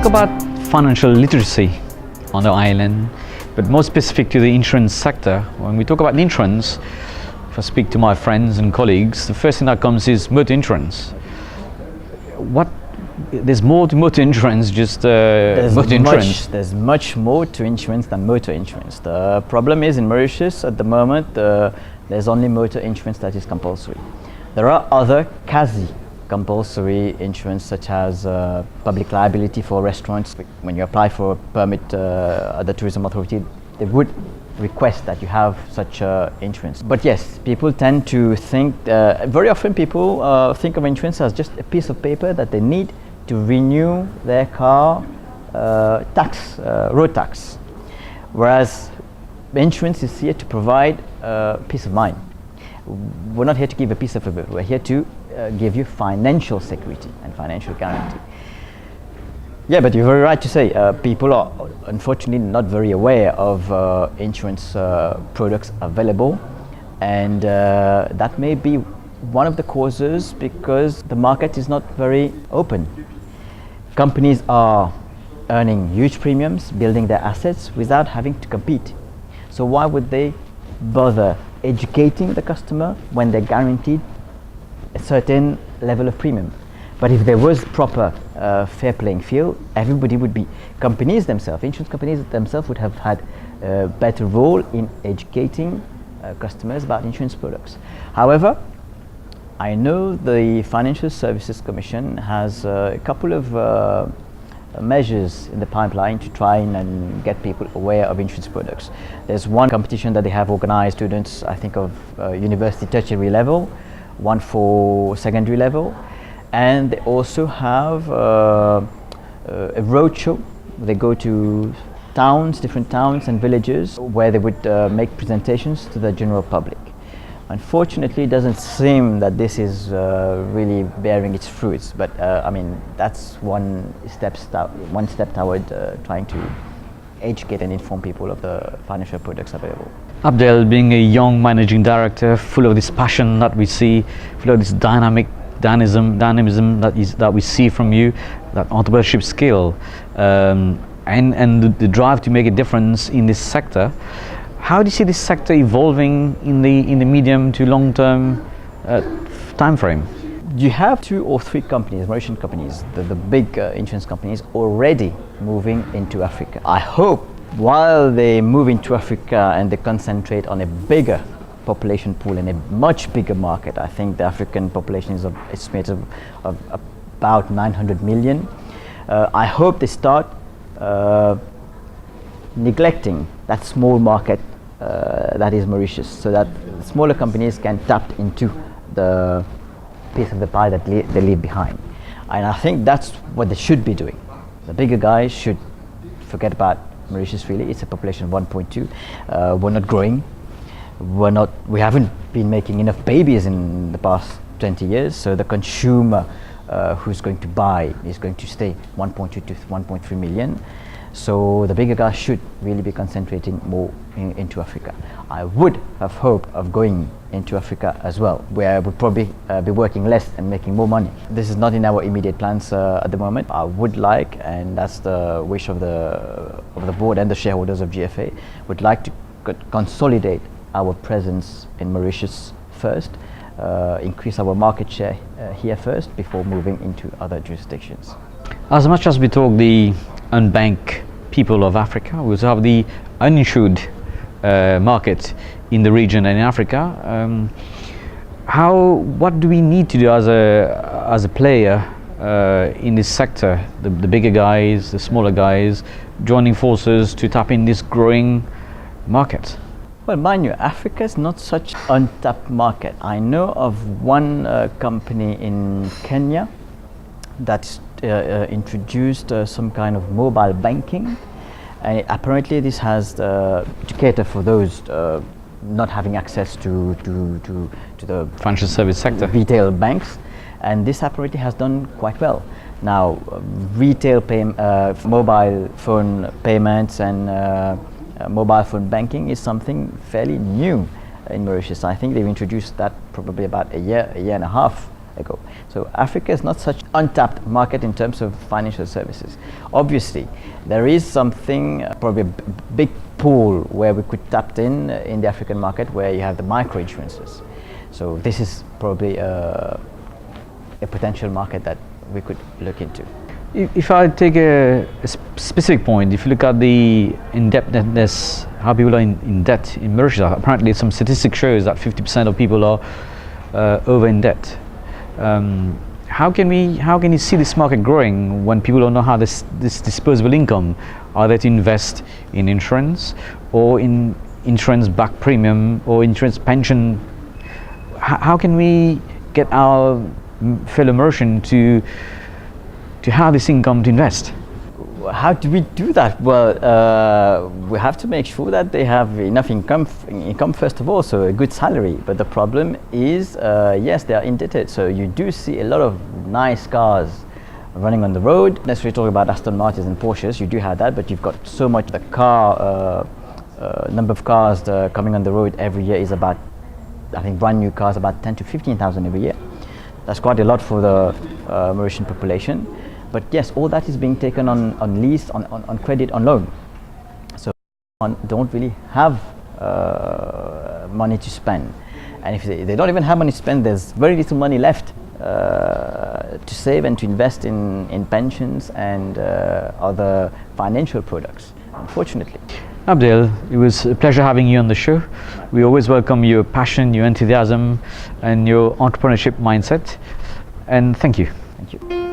talk about financial literacy on the island, but more specific to the insurance sector. When we talk about insurance, if I speak to my friends and colleagues, the first thing that comes is motor insurance. There's more to motor insurance, just motor insurance. There's much more to insurance than motor insurance. The problem is in Mauritius at the moment, there's only motor insurance that is compulsory. There are other quasi-compulsory insurance, such as public liability for restaurants. When you apply for a permit at the tourism authority, they would request that you have such insurance. But yes, people tend to think, very often people think of insurance as just a piece of paper that they need to renew their car road tax. Whereas insurance is here to provide peace of mind. We're not here to give a piece of paper, we're here to give you financial security and financial guarantee. Yeah, but you're very right to say people are unfortunately not very aware of insurance products available, and that may be one of the causes, because the market is not very open. Companies are earning huge premiums, building their assets without having to compete. So why would they bother educating the customer when they're guaranteed a certain level of premium? But if there was proper fair playing field, everybody would be, companies themselves, insurance companies themselves would have had a better role in educating customers about insurance products. However, I know the Financial Services Commission has a couple of measures in the pipeline to try and get people aware of insurance products. There's one competition that they have organized, students, I think, of university tertiary level, one for secondary level, and they also have a roadshow. They go to towns, different towns and villages, where they would make presentations to the general public. Unfortunately, it doesn't seem that this is really bearing its fruits, but I mean, that's one step toward trying to educate and inform people of the financial products available. Abdel, being a young managing director, full of this passion that we see, full of this dynamism that we see from you, that entrepreneurship skill, and the drive to make a difference in this sector. How do you see this sector evolving in the medium to long term time frame? You have 2 or 3 companies, Mauritian companies, the big insurance companies, already moving into Africa. I hope while they move into Africa and they concentrate on a bigger population pool and a much bigger market, I think the African population is estimated of about 900 million. I hope they start neglecting that small market that is Mauritius, so that smaller companies can tap into the piece of the pie that they leave behind. And I think that's what they should be doing. The bigger guys should forget about Mauritius, really. It's a population of 1.2. We're not growing. We haven't been making enough babies in the past 20 years, so the consumer who's going to buy is going to stay 1.2 to 1.3 million. So the bigger guys should really be concentrating more into Africa. I would have hope of going into Africa as well, where I would probably be working less and making more money. This is not in our immediate plans at the moment. I would like, and that's the wish of the board and the shareholders of GFA, would like to consolidate our presence in Mauritius first, increase our market share here first before moving into other jurisdictions. As much as we talk the unbanked people of Africa, we also have the uninsured market in the region and in Africa. What do we need to do as a player in this sector, the bigger guys, the smaller guys, joining forces to tap in this growing market? Well, mind you, Africa is not such an untapped market. I know of one company in Kenya that introduced some kind of mobile banking. Apparently this has to cater for those not having access to the financial service sector, retail banks, and this apparently has done quite well. Now, retail mobile phone payments and mobile phone banking is something fairly new in Mauritius. I think they've introduced that probably about a year and a half ago. So Africa is not such untapped market in terms of financial services. Obviously, there is something, probably a big pool where we could tap in the African market, where you have the micro insurances. So this is probably a potential market that we could look into. If I take a specific point, if you look at the indebtedness, how people are in debt in Mauritius, apparently some statistics shows that 50% of people are over in debt. How can you see this market growing when people don't know how this disposable income, are they to invest in insurance or in insurance-backed premium or insurance pension? How can we get our fellow Mauritian to have this income to invest? How do we do that? Well, we have to make sure that they have enough income first of all, so a good salary. But the problem is, yes, they are indebted. So you do see a lot of nice cars running on the road. Necessarily talking about Aston Martins and Porsches, you do have that, but you've got so much. The car number of cars coming on the road every year is about, I think, brand new cars about 10 to 15,000 every year. That's quite a lot for the Mauritian population. But yes, all that is being taken on lease, on credit, on loan. So don't really have money to spend. And if they don't even have money to spend, there's very little money left to save and to invest in pensions and other financial products, unfortunately. Abdel, it was a pleasure having you on the show. We always welcome your passion, your enthusiasm and your entrepreneurship mindset. And thank you. Thank you.